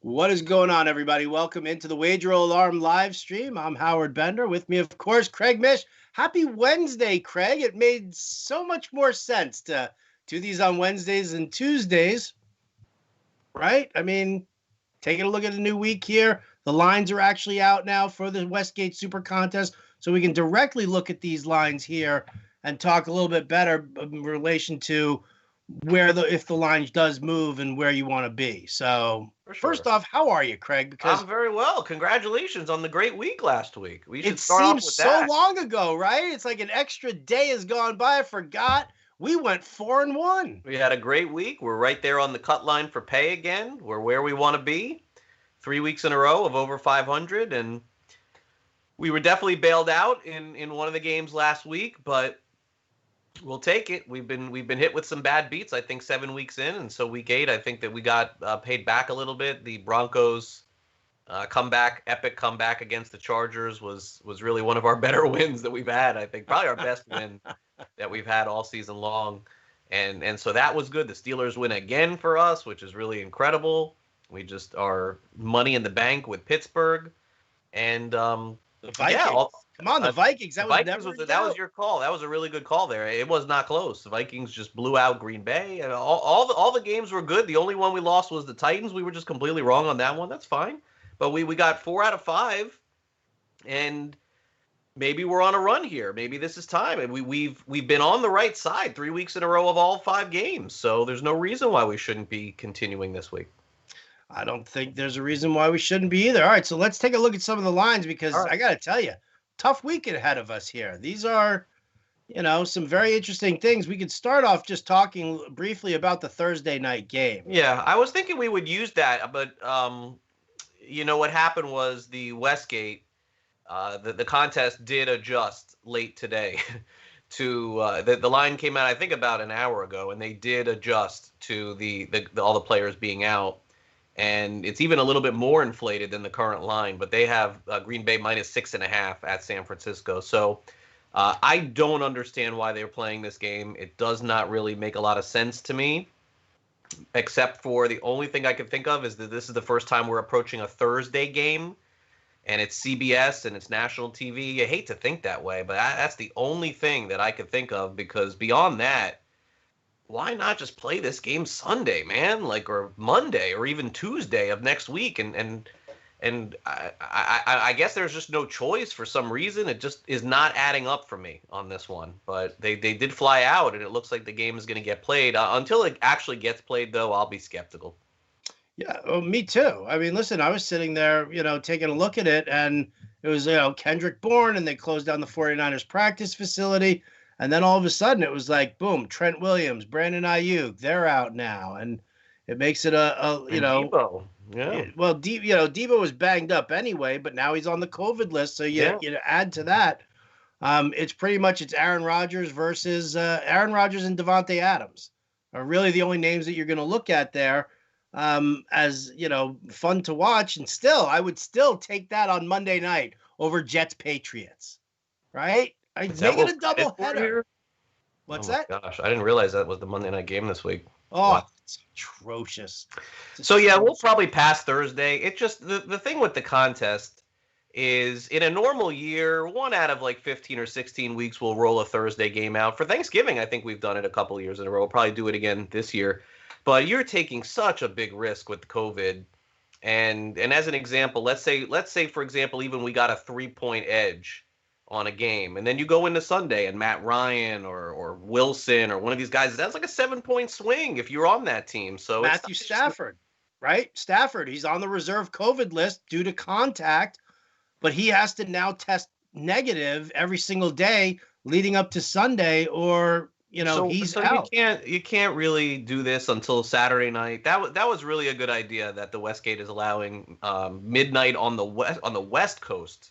What is going on, everybody? Welcome into the Wager Alarm live stream. I'm Howard Bender. With me, of course, Craig Mish. Happy Wednesday, Craig. It made so much more sense to do these on Wednesdays and Tuesdays, right? I mean, taking a look at the new week here. The lines are actually out now for the Westgate Super Contest, so we can directly look at these lines here and talk a little bit better in relation to if the line does move and where you want to be. So first off, how are you, Craig? Because I'm very well. Congratulations on the great week last week. We should it start off seems with so that. long ago, right? It's like an extra day has gone by. I forgot. We went 4-1. We had a great week. We're right there on the cut line for pay again. We're where we want to be. 3 weeks in a row of over 500, and we were definitely bailed out in one of the games last week, but we'll take it. We've been hit with some bad beats. I think 7 weeks in, and so week 8, I think that we got paid back a little bit. The Broncos epic comeback against the Chargers was really one of our better wins that we've had. I think probably our best win that we've had all season long, and so that was good. The Steelers win again for us, which is really incredible. We just are money in the bank with Pittsburgh, and the Vikings. Come on, the Vikings. That was your call. That was a really good call there. It was not close. The Vikings just blew out Green Bay. And all the games were good. The only one we lost was the Titans. We were just completely wrong on that one. That's fine. But we got 4 out of 5, and maybe we're on a run here. Maybe this is time. And we've been on the right side 3 weeks in a row of all 5 games. So there's no reason why we shouldn't be continuing this week. I don't think there's a reason why we shouldn't be either. All right, so let's take a look at some of the lines because I got to tell you, tough week ahead of us here. These are, some very interesting things. We could start off just talking briefly about the Thursday night game. Yeah, I was thinking we would use that, but what happened was the Westgate, the contest did adjust late today to the line came out, I think, about an hour ago, and they did adjust to the all the players being out. And it's even a little bit more inflated than the current line, but they have Green Bay minus 6.5 at San Francisco. So I don't understand why they're playing this game. It does not really make a lot of sense to me, except for the only thing I can think of is that this is the first time we're approaching a Thursday game, and it's CBS and it's national TV. I hate to think that way, but that's the only thing that I could think of, because beyond that, why not just play this game Sunday, man? Or Monday, or even Tuesday of next week? And I guess there's just no choice for some reason. It just is not adding up for me on this one. But they did fly out, and it looks like the game is going to get played. Until it actually gets played, though, I'll be skeptical. Yeah, well, me too. I mean, listen, I was sitting there, taking a look at it, and it was, Kendrick Bourne, and they closed down the 49ers practice facility. And then all of a sudden it was like, boom, Trent Williams, Brandon Ayuk, they're out now. And it makes it Debo. Yeah. Well, Debo was banged up anyway, but now he's on the COVID list. So you add to that. It's Aaron Rodgers versus Aaron Rodgers and Devontae Adams are really the only names that you're going to look at there as, fun to watch. And still, I would still take that on Monday night over Jets Patriots, right? I make it a double header. What's that? Gosh, I didn't realize that was the Monday night game this week. Oh, wow. It's atrocious. We'll probably pass Thursday. It's just the thing with the contest is, in a normal year, 1 out of 15 or 16 weeks we'll roll a Thursday game out. For Thanksgiving, I think we've done it a couple of years in a row. We'll probably do it again this year. But you're taking such a big risk with COVID. And as an example, let's say for example, even we got a 3-point edge on a game, and then you go into Sunday and Matt Ryan or Wilson or one of these guys, that's like a 7-point swing if you're on that team. So Matthew Stafford, right? Stafford, he's on the reserve COVID list due to contact, but he has to now test negative every single day leading up to Sunday, or he's out. You can't really do this until Saturday night. That was really a good idea that the Westgate is allowing midnight on the West Coast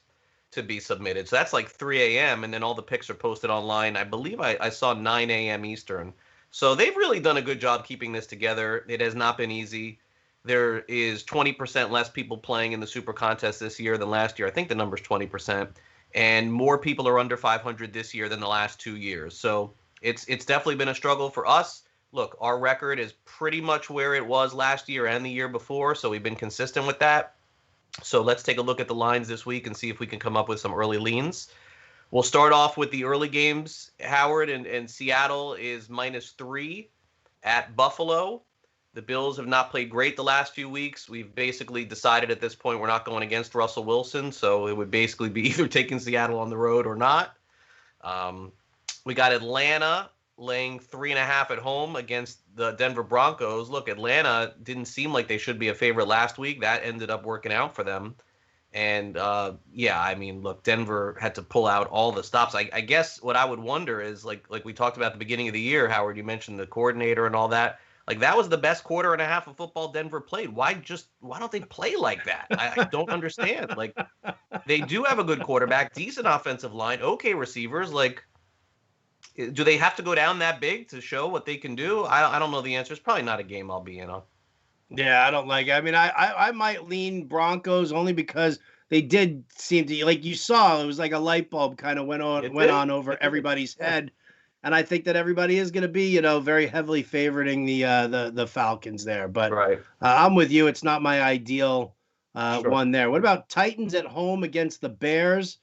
to be submitted. So that's 3 a.m. and then all the picks are posted online. I believe I saw 9 a.m. Eastern. So they've really done a good job keeping this together. It has not been easy. There is 20% less people playing in the Super Contest this year than last year. I think the number's 20%. And more people are under 500 this year than the last 2 years. So it's definitely been a struggle for us. look, our record is pretty much where it was last year and the year before, so we've been consistent with that. So let's take a look at the lines this week and see if we can come up with some early leans. We'll start off with the early games. Howard and Seattle is -3 at Buffalo. The Bills have not played great the last few weeks. We've basically decided at this point we're not going against Russell Wilson, so it would basically be either taking Seattle on the road or not. We got Atlanta laying 3.5 at home against the Denver Broncos. Look, Atlanta didn't seem like they should be a favorite last week. That ended up working out for them. And yeah, I mean, look, Denver had to pull out all the stops. I guess what I would wonder is like we talked about at the beginning of the year, Howard, you mentioned the coordinator and all that. Like that was the best quarter and a half of football Denver played. Why don't they play like that? I don't understand. Like they do have a good quarterback, decent offensive line, okay receivers. Like, do they have to go down that big to show what they can do? I don't know the answer. It's probably not a game I'll be in on. Yeah, I don't like it. I mean, I might lean Broncos only because they did seem to, like you saw, it was like a light bulb kind of went on over everybody's head. And I think that everybody is going to be, very heavily favoriting the Falcons there. But Right. I'm with you. It's not my ideal Sure. one there. What about Titans at home against the Bears?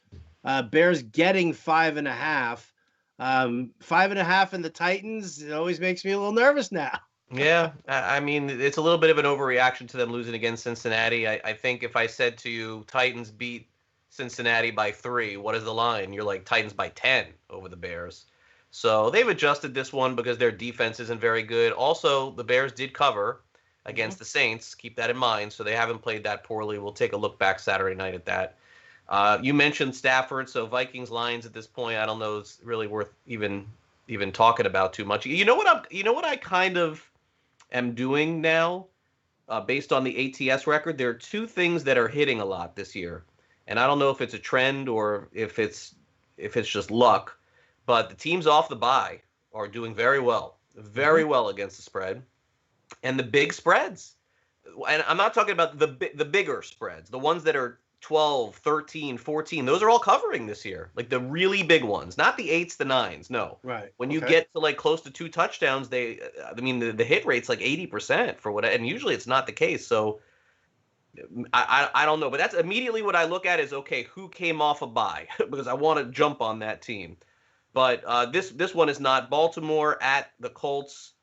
Bears getting 5.5. 5.5 in the Titans, it always makes me a little nervous now. Yeah, I mean, it's a little bit of an overreaction to them losing against Cincinnati. I think if I said to you, Titans beat Cincinnati by 3, what is the line? You're like, Titans by 10 over the Bears. So they've adjusted this one because their defense isn't very good. Also, the Bears did cover against the Saints. Keep that in mind. So they haven't played that poorly. We'll take a look back Saturday night at that. You mentioned Stafford, so Vikings Lions at this point, I don't know, is really worth even talking about too much. You know what I kind of am doing now, based on the ATS record. There are two things that are hitting a lot this year, and I don't know if it's a trend or if it's just luck. But the teams off the bye are doing very well against the spread, and the big spreads. And I'm not talking about the bigger spreads, the ones that are 12, 13, 14. Those are all covering this year, like the really big ones, not the 8s, the 9s. No, right. When you get to like close to 2 touchdowns, the hit rate's like 80% for what, and usually it's not the case. So I don't know, but that's immediately what I look at is, okay, who came off a bye because I want to jump on that team. But this one is not. Baltimore at the Colts.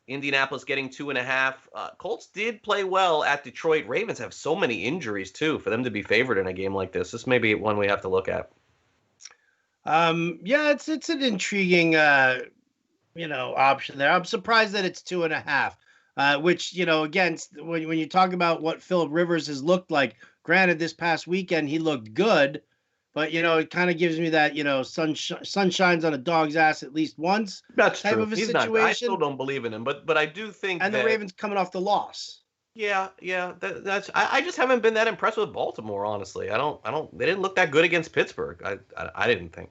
Indianapolis getting 2.5. Colts did play well at Detroit. Ravens have so many injuries too for them to be favored in a game like this. This may be one we have to look at. Yeah, it's an intriguing option there. I'm surprised that it's 2.5. Which, again, when you talk about what Phillip Rivers has looked like, granted this past weekend he looked good, but it kind of gives me that sun shines on a dog's ass at least once. That's type true. of a He's situation. Not, I still don't believe in him, but I do think and the Ravens coming off the loss. Yeah. That's. I just haven't been that impressed with Baltimore, honestly. I don't. They didn't look that good against Pittsburgh. I didn't think.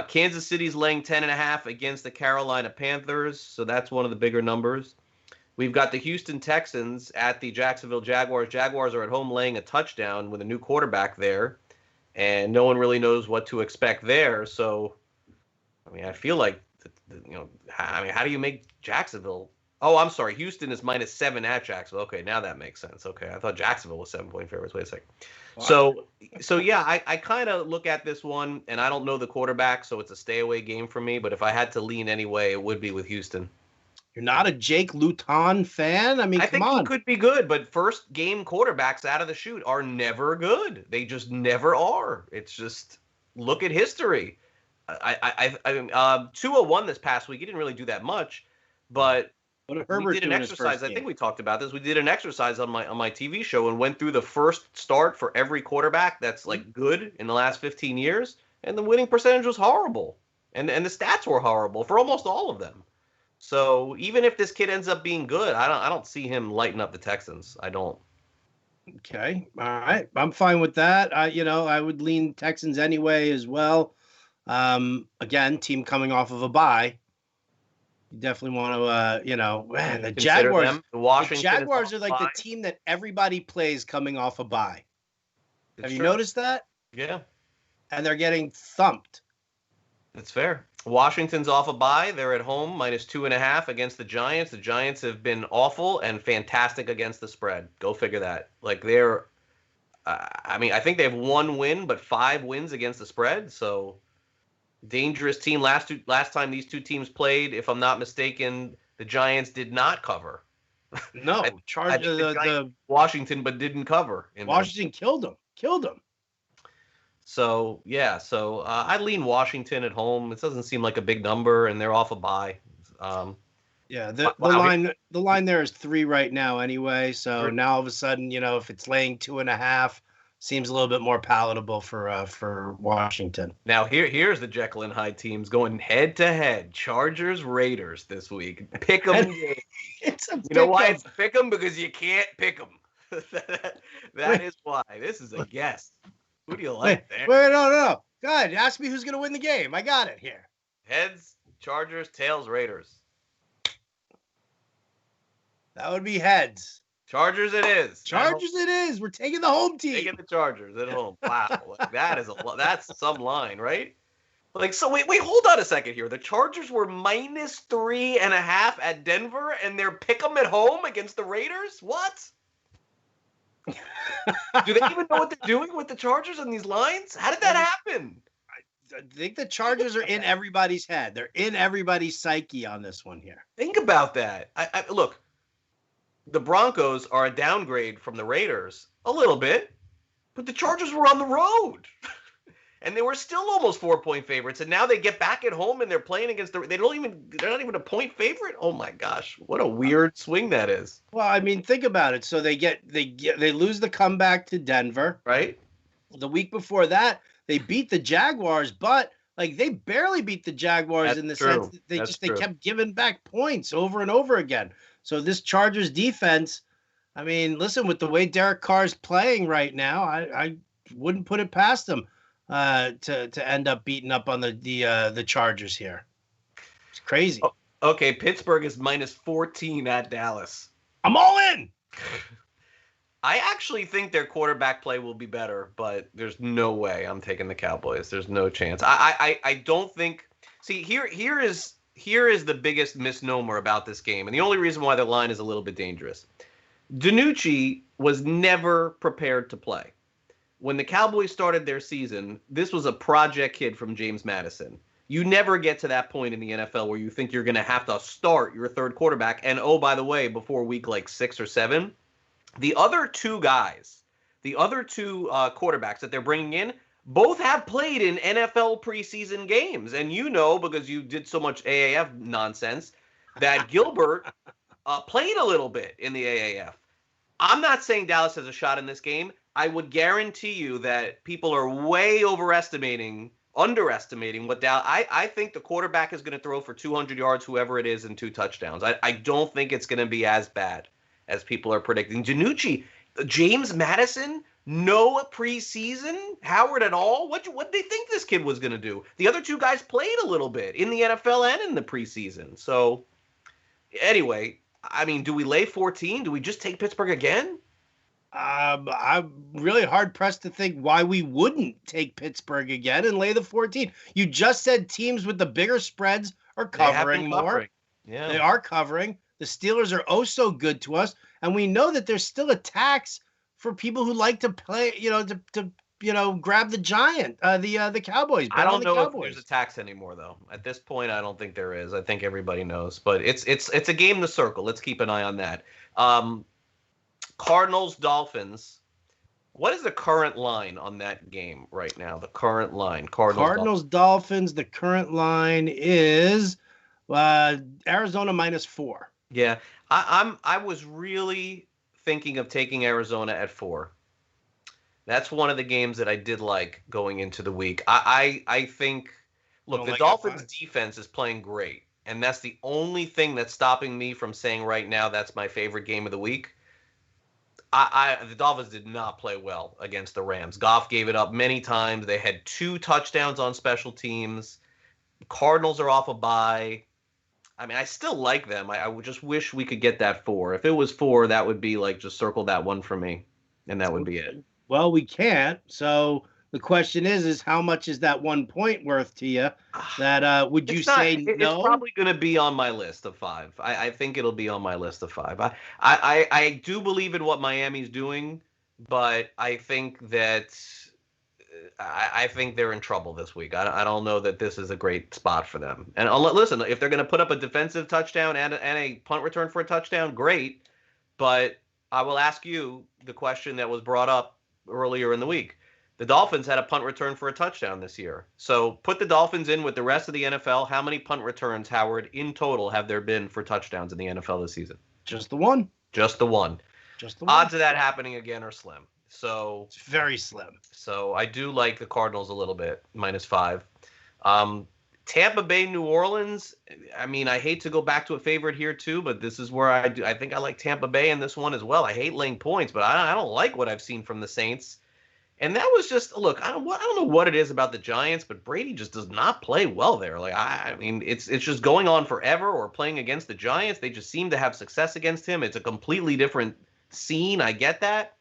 Kansas City's laying 10.5 against the Carolina Panthers, so that's one of the bigger numbers. We've got the Houston Texans at the Jacksonville Jaguars. Jaguars are at home laying a touchdown with a new quarterback there, and no one really knows what to expect there. So, I mean, I feel like, how do you make Jacksonville? Oh, I'm sorry. Houston is -7 at Jacksonville. Okay, now that makes sense. Okay, I thought Jacksonville was 7-point favorites. Wait a second. Wow. So yeah, I kind of look at this one, and I don't know the quarterback, so it's a stay away game for me. But if I had to lean anyway, it would be with Houston. You're not a Jake Luton fan? I mean, come on. I think he could be good, but first game quarterbacks out of the chute are never good. They just never are. It's just, look at history. Tua won this past week. He didn't really do that much, but we did an exercise. I think we talked about this. We did an exercise on my TV show and went through the first start for every quarterback that's like good in the last 15 years, and the winning percentage was horrible, and the stats were horrible for almost all of them. So even if this kid ends up being good, I don't see him lighting up the Texans. I don't. Okay, all right, I'm fine with that. I would lean Texans anyway as well. Again, team coming off of a bye. You definitely want to, man, the Jaguars. The Jaguars are like the team that everybody plays coming off a bye. Have you noticed that? Yeah. And they're getting thumped. That's fair. Washington's off a bye. They're at home, -2.5 against the Giants. The Giants have been awful and fantastic against the spread. Go figure that. Like they're, I mean, I think they have one win, but 5 wins against the spread. So dangerous team. Last time these two teams played, if I'm not mistaken, the Giants did not cover. No, I think the Washington, but didn't cover. Washington killed them. So yeah, I lean Washington at home. It doesn't seem like a big number, and they're off a bye. Yeah, the line there is 3 right now anyway. So now all of a sudden, if it's laying 2.5, seems a little bit more palatable for Washington. Now here's the Jekyll and Hyde teams going head to head. Chargers Raiders this week. Pick 'em. It's a you know why it's pick 'em? Because you can't pick 'em. that is why. This is a guess. Who do you like there? Wait, no. Go ahead. Ask me who's going to win the game. I got it here. Heads, Chargers, tails, Raiders. That would be heads. Chargers it is. Chargers it is. We're taking the home team. Taking the Chargers at home. Wow. Like, that's some line, right? Like, so wait, hold on a second here. The Chargers were -3.5 at Denver, and they're pick 'em at home against the Raiders? What? Do they even know what they're doing with the Chargers and these lines? How did that happen? I think the Chargers are in everybody's head. They're in everybody's psyche on this one here. Think about that. Look, the Broncos are a downgrade from the Raiders a little bit, but the Chargers were on the road. And they were still almost 4-point favorites, and now they get back at home and they're playing against they're not even a point favorite. Oh my gosh, what a weird swing that is. Well, I mean, think about it. So they lose the comeback to Denver, right? The week before that, they beat the Jaguars, but like they barely beat the Jaguars in the sense that they kept giving back points over and over again. So this Chargers defense, I mean, listen, with the way Derek Carr's playing right now, I wouldn't put it past them. To end up beating up on the Chargers here. It's crazy. Okay, Pittsburgh is -14 at Dallas. I'm all in. I actually think their quarterback play will be better, but there's no way I'm taking the Cowboys. There's no chance. I don't think. See, here is the biggest misnomer about this game, and the only reason why the line is a little bit dangerous. DiNucci was never prepared to play. When the Cowboys started their season, this was a project kid from James Madison. You never get to that point in the NFL where you think you're going to have to start your third quarterback. And oh, by the way, before week like 6 or 7, the other two quarterbacks that they're bringing in, both have played in NFL preseason games. And you know, because you did so much AAF nonsense, that Gilbert played a little bit in the AAF. I'm not saying Dallas has a shot in this game. I would guarantee you that people are way underestimating what Dallas. I think the quarterback is going to throw for 200 yards, whoever it is, and 2 touchdowns. I don't think it's going to be as bad as people are predicting. DiNucci, James Madison, no preseason, Howard at all. What they think this kid was going to do? The other 2 guys played a little bit in the NFL and in the preseason. So anyway, I mean, do we lay 14? Do we just take Pittsburgh again? I'm really hard pressed to think why we wouldn't take Pittsburgh again and lay the 14. You just said teams with the bigger spreads are covering more. Yeah, they are covering. The Steelers are oh so good to us, and we know that there's still a tax for people who like to play. To grab the giant, the Cowboys. I don't know if there's a tax anymore, though. At this point, I don't think there is. I think everybody knows, but it's a game to circle. Let's keep an eye on that. Cardinals, Dolphins. What is the current line on that game right now? The current line. Cardinals, Dolphins. The current line is Arizona -4. Yeah, I was really thinking of taking Arizona at 4. That's one of the games that I did like going into the week. I think, look, the Dolphins defense is playing great, and that's the only thing that's stopping me from saying right now that's my favorite game of the week. The Dolphins did not play well against the Rams. Goff gave it up many times. They had 2 touchdowns on special teams. Cardinals are off a bye. I mean, I still like them. I would just wish we could get that 4. If it was 4, that would be like just circle that one for me, and that would be it. Well, we can't. So The question is how much is that 1 point worth to you? That would you It's not. say It's no? probably going to be on my list of five. I think it'll be on my list of five. I do believe in what Miami's doing, but I think that I think they're in trouble this week. I don't know that this is a great spot for them. And listen, if they're going to put up a defensive touchdown and a punt return for a touchdown, great. But I will ask you the question that was brought up earlier in the week. The Dolphins had a punt return for a touchdown this year. So put the Dolphins in with the rest of the NFL. How many punt returns, Howard, in total have there been for touchdowns in the NFL this season? Just the one. Just the one. Just the one. Odds of that happening again are slim. So it's very slim. So I do like the Cardinals a little bit, -5. Tampa Bay, New Orleans. I mean, I hate to go back to a favorite here too, but this is where I think I like Tampa Bay in this one as well. I hate laying points, but I don't like what I've seen from the Saints. And that was just look. I don't know what it is about the Giants, but Brady just does not play well there. Like I mean, it's just going on forever. Or playing against the Giants, they just seem to have success against him. It's a completely different scene. I get that.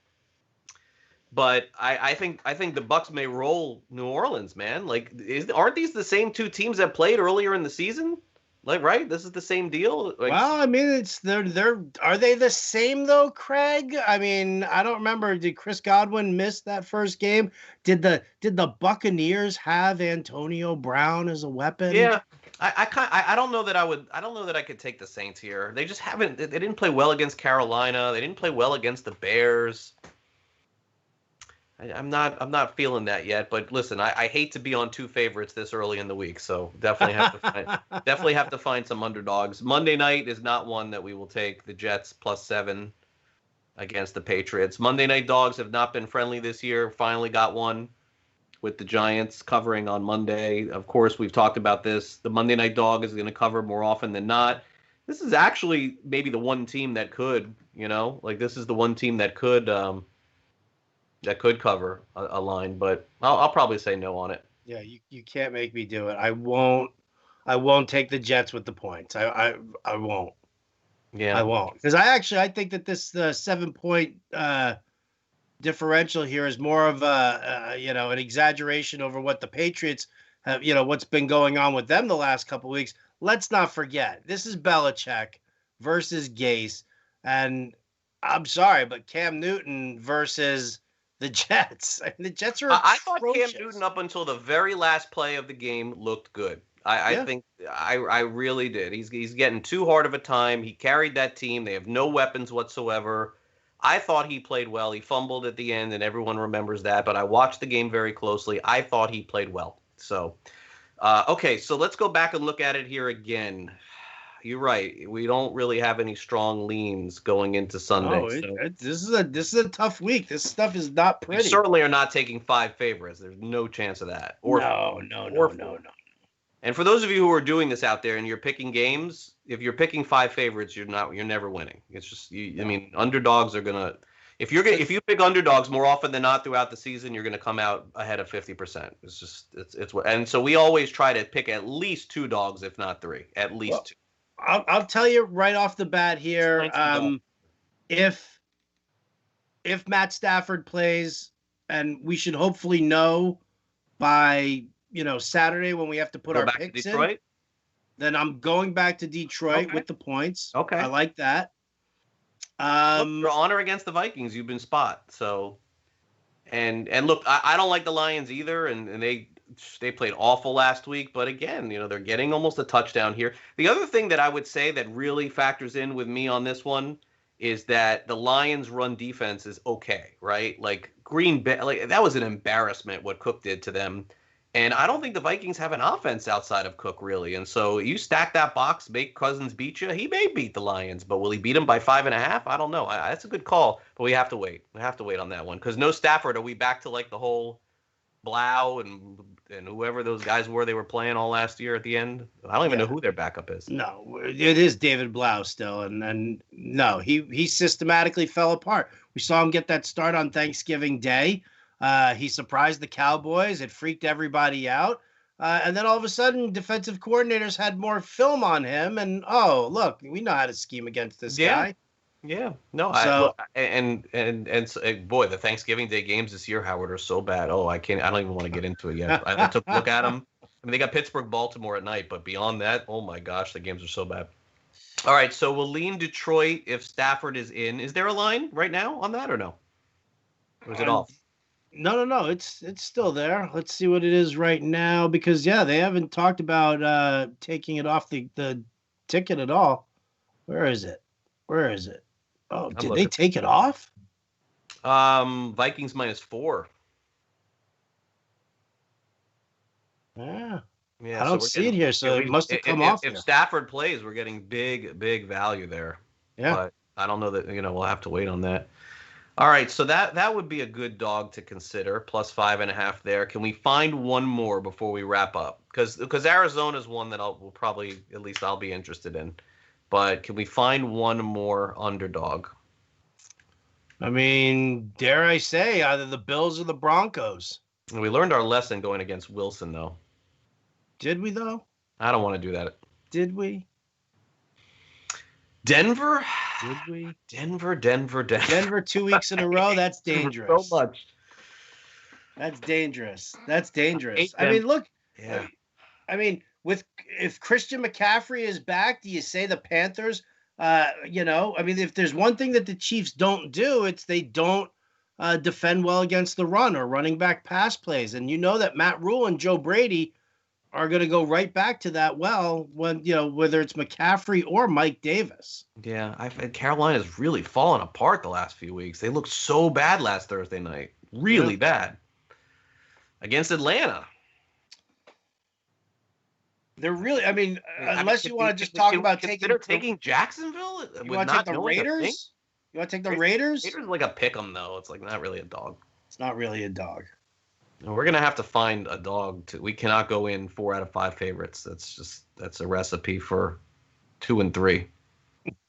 But I think the Bucs may roll New Orleans, man. Like, aren't these the same two teams that played earlier in the season? Like, right? This is the same deal. Like, well, I mean, they're are they the same though, Craig? I mean, I don't remember. Did Chris Godwin miss that first game? Did the Buccaneers have Antonio Brown as a weapon? Yeah. I don't know that I don't know that I could take the Saints here. They just haven't. They didn't play well against Carolina. They didn't play well against the Bears. I'm not feeling that yet, but listen, I hate to be on two favorites this early in the week, so definitely have to find some underdogs. Monday night is not one that we will take. The Jets +7 against the Patriots. Monday night dogs have not been friendly this year. Finally got one with the Giants covering on Monday. Of course, we've talked about this. The Monday night dog is going to cover more often than not. This is actually maybe the one team that could, like this is the one team that could cover a line, but I'll probably say no on it. Yeah, you can't make me do it. I won't take the Jets with the points. I won't. Yeah, I won't, because I think that this 7-point differential here is more of an exaggeration over what the Patriots have. What's been going on with them the last couple of weeks. Let's not forget, this is Belichick versus Gase, and I'm sorry, but Cam Newton versus the Jets. I mean, the Jets are I thought atrocious. Cam Newton up until the very last play of the game looked good. I think I really did. He's getting too hard of a time. He carried that team. They have no weapons whatsoever. I thought he played well. He fumbled at the end, and everyone remembers that. But I watched the game very closely. I thought he played well. So, okay, so let's go back and look at it here again. You're right. We don't really have any strong leans going into Sunday. This is a tough week. This stuff is not pretty. You certainly are not taking five favorites. There's no chance of that. No. And for those of you who are doing this out there and you're picking games, if you're picking five favorites, you're never winning. It's just I mean, underdogs are gonna. If you pick underdogs more often than not throughout the season, you're gonna come out ahead of 50%. It's just it's and so we always try to pick at least two dogs, if not three, at least two. I'll tell you right off the bat here, if Matt Stafford plays, and we should hopefully know by Saturday when we have to put our picks in, then I'm going back to Detroit with the points. Okay, I like that. Your honor against the Vikings, you've been spot. So, and look, I don't like the Lions either, and they played awful last week, but again, they're getting almost a touchdown here. The other thing that I would say that really factors in with me on this one is that the Lions' run defense is okay, right? Like Green Bay, like that was an embarrassment what Cook did to them. And I don't think the Vikings have an offense outside of Cook, really. And so you stack that box, make Cousins beat you. He may beat the Lions, but will he beat them by 5.5? I don't know. That's a good call, but we have to wait. We have to wait on that one because no Stafford. Are we back to like the whole Blau and whoever those guys were they were playing all last year at the end? I don't even know who their backup is. No, it is David Blau still, and no, he systematically fell apart. We saw him get that start on Thanksgiving Day. He surprised the Cowboys. It freaked everybody out. And then all of a sudden, defensive coordinators had more film on him. And, oh, look, we know how to scheme against this guy. Yeah, no, So boy, the Thanksgiving Day games this year, Howard, are so bad. Oh, I can't. I don't even want to get into it yet. I took a look at them. I mean, they got Pittsburgh, Baltimore at night, but beyond that, oh my gosh, the games are so bad. All right, so we'll lean Detroit if Stafford is in. Is there a line right now on that or no? Or is it off? no, it's still there. Let's see what it is right now because yeah, they haven't talked about taking it off the ticket at all. Where is it? Where is it? Oh, I'm did they looking. take it off? Vikings -4. Yeah, Yeah, I so don't we're see it getting here, so it must have come off if here. Stafford plays, we're getting big value there. Yeah. But I don't know that we'll have to wait on that. All right, so that would be a good dog to consider, +5.5 there. Can we find one more before we wrap up? Because Arizona is one that will probably at least I'll be interested in. But can we find one more underdog? I mean, dare I say, either the Bills or the Broncos. We learned our lesson going against Wilson, though. Did we though? I don't want to do that. Did we? Denver? Did we? Denver. Denver 2 weeks in a row. That's Denver so dangerous. much. That's dangerous. That's I dangerous. hate I mean, Denver. look. Yeah. I mean, with if Christian McCaffrey is back, do you say the Panthers? I mean, if there's one thing that the Chiefs don't do, it's they don't defend well against the run or running back pass plays. And you know that Matt Rule and Joe Brady are going to go right back to that well when whether it's McCaffrey or Mike Davis. Yeah, Carolina's really fallen apart the last few weeks. They looked so bad last Thursday night. Really bad. Against Atlanta. They're really, I mean, unless you want to just can talk about taking Jacksonville. You want to take the Raiders? You want to take the Raiders? Raiders like a pick 'em though. It's like not really a dog. It's not really a dog. And we're gonna have to find a dog. We cannot go in 4 out of 5 favorites. That's a recipe for 2 and 3.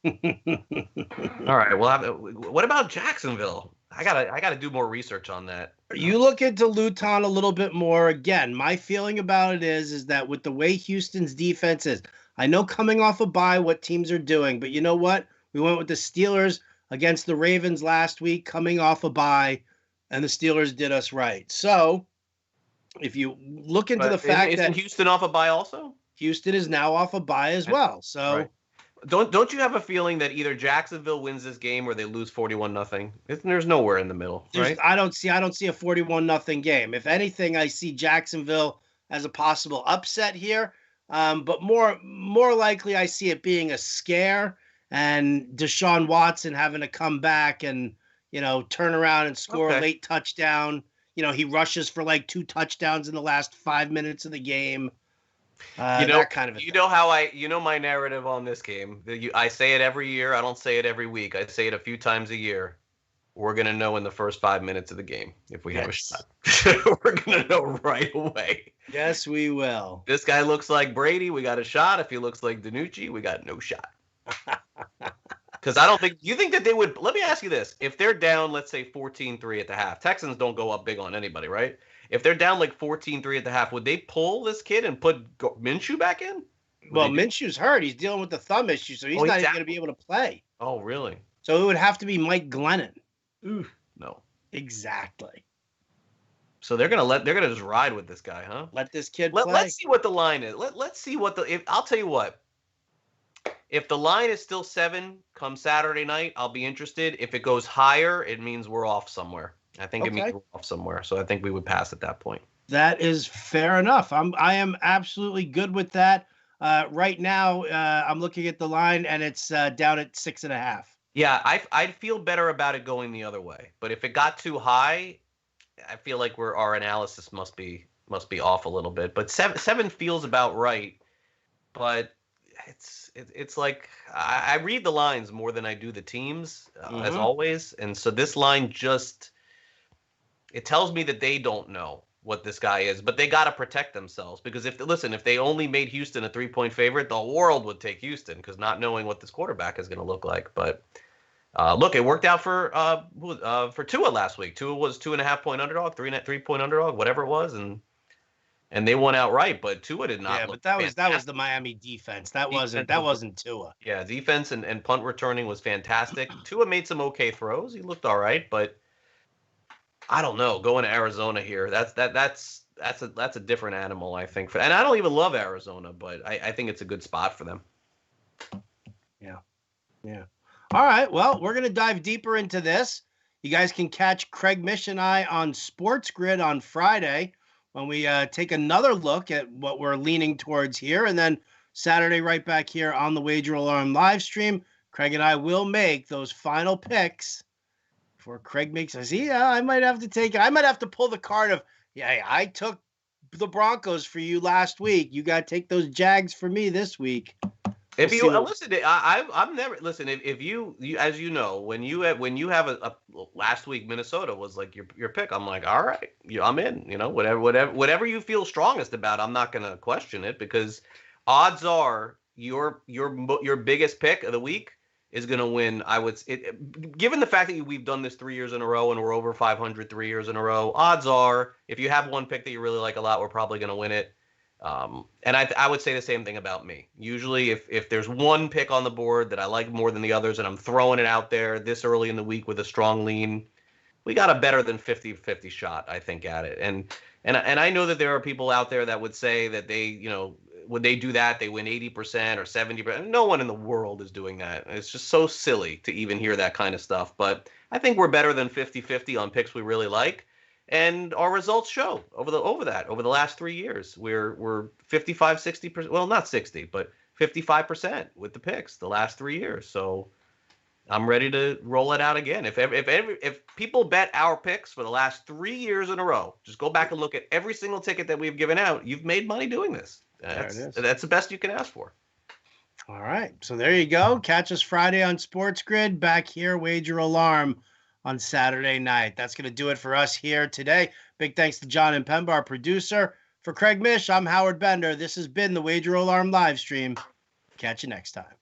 All right. What about Jacksonville? I gotta do more research on that. You look into Luton a little bit more. Again, my feeling about it is that with the way Houston's defense is, I know coming off a bye what teams are doing, but you know what? We went with the Steelers against the Ravens last week, coming off a bye, and the Steelers did us right. So, if you look into the fact that Houston off a bye also, Houston is now off a bye as well. So. Right. Don't you have a feeling that either Jacksonville wins this game or they lose 41-0? There's nowhere in the middle, right? I don't see a 41-0 game. If anything, I see Jacksonville as a possible upset here. But more likely, I see it being a scare and Deshaun Watson having to come back and turn around and score a late touchdown. He rushes for like 2 touchdowns in the last 5 minutes of the game. That kind of a thing. How my narrative on this game. I say it every year. I don't say it every week. I say it a few times a year. We're gonna know in the first 5 minutes of the game if we have a shot. We're gonna know right away. Yes, we will. This guy looks like Brady. We got a shot. If he looks like DiNucci, we got no shot. Because I don't think you think that they would. Let me ask you this: if they're down, let's say 14-3 at the half, Texans don't go up big on anybody, right? If they're down like 14-3 at the half, would they pull this kid and put Minshew back in? Well, Minshew's hurt. He's dealing with the thumb issue, so he's not even going to be able to play. Oh, really? So it would have to be Mike Glennon. Ooh, no. Exactly. So they're gonna just ride with this guy, huh? Let this kid play. Let's see what the line is. Let's see what I'll tell you what. If the line is still 7 come Saturday night, I'll be interested. If it goes higher, it means we're off somewhere. I think it means we're off somewhere. So I think we would pass at that point. That is fair enough. I am absolutely good with that. Right now, I'm looking at the line and it's down at 6.5. Yeah, I'd feel better about it going the other way. But if it got too high, I feel like our analysis must be off a little bit. But 7 feels about right. But it's like I read the lines more than I do the teams, as always. And so this line it tells me that they don't know what this guy is, but they got to protect themselves because if they only made Houston a 3-point favorite, the world would take Houston because not knowing what this quarterback is going to look like. But look, it worked out for Tua last week. Tua was 2.5-point underdog, 3-point underdog, whatever it was, and and they won outright. But Tua did not Yeah, look but that fantastic. was the Miami defense. That Defense was wasn't Tua. Yeah, defense and punt returning was fantastic. Tua made some okay throws. He looked all right, but I don't know. Going to Arizona here, that's a different animal, I think. And I don't even love Arizona, but I think it's a good spot for them. Yeah. Yeah. All right. Well, we're going to dive deeper into this. You guys can catch Craig Mish and I on Sports Grid on Friday when we take another look at what we're leaning towards here. And then Saturday, right back here on the Wager Alarm live stream, Craig and I will make those final picks before Craig makes us. Yeah, I might have to take it. I might have to pull the card of, yeah, I took the Broncos for you last week. You got to take those Jags for me this week. If you listen, I'm never listen. If you as you know, when you have a last week Minnesota was like your pick. I'm like, all right, I'm in. You know, whatever you feel strongest about, I'm not gonna question it because odds are your biggest pick of the week is gonna win. Given the fact that we've done this 3 years in a row and we're over 500 3 years in a row, odds are if you have one pick that you really like a lot, we're probably gonna win it. And I would say the same thing about me. Usually, if there's one pick on the board that I like more than the others and I'm throwing it out there this early in the week with a strong lean, we got a better than 50-50 shot, I think, at it. And I know that there are people out there that would say that they, when they do that, they win 80% or 70%. No one in the world is doing that. It's just so silly to even hear that kind of stuff. But I think we're better than 50-50 on picks we really like. And our results show over the last 3 years. We're 55, 60%. Well, not 60, but 55% with the picks the last 3 years. So I'm ready to roll it out again. If people bet our picks for the last 3 years in a row, just go back and look at every single ticket that we've given out. You've made money doing this. That's the best you can ask for. All right. So there you go. Catch us Friday on Sports Grid. Back here, Wager Alarm on Saturday night. That's going to do it for us here today. Big thanks to John and Pemba, our producer. For Craig Mish, I'm Howard Bender. This has been the Wager Alarm live stream. Catch you next time.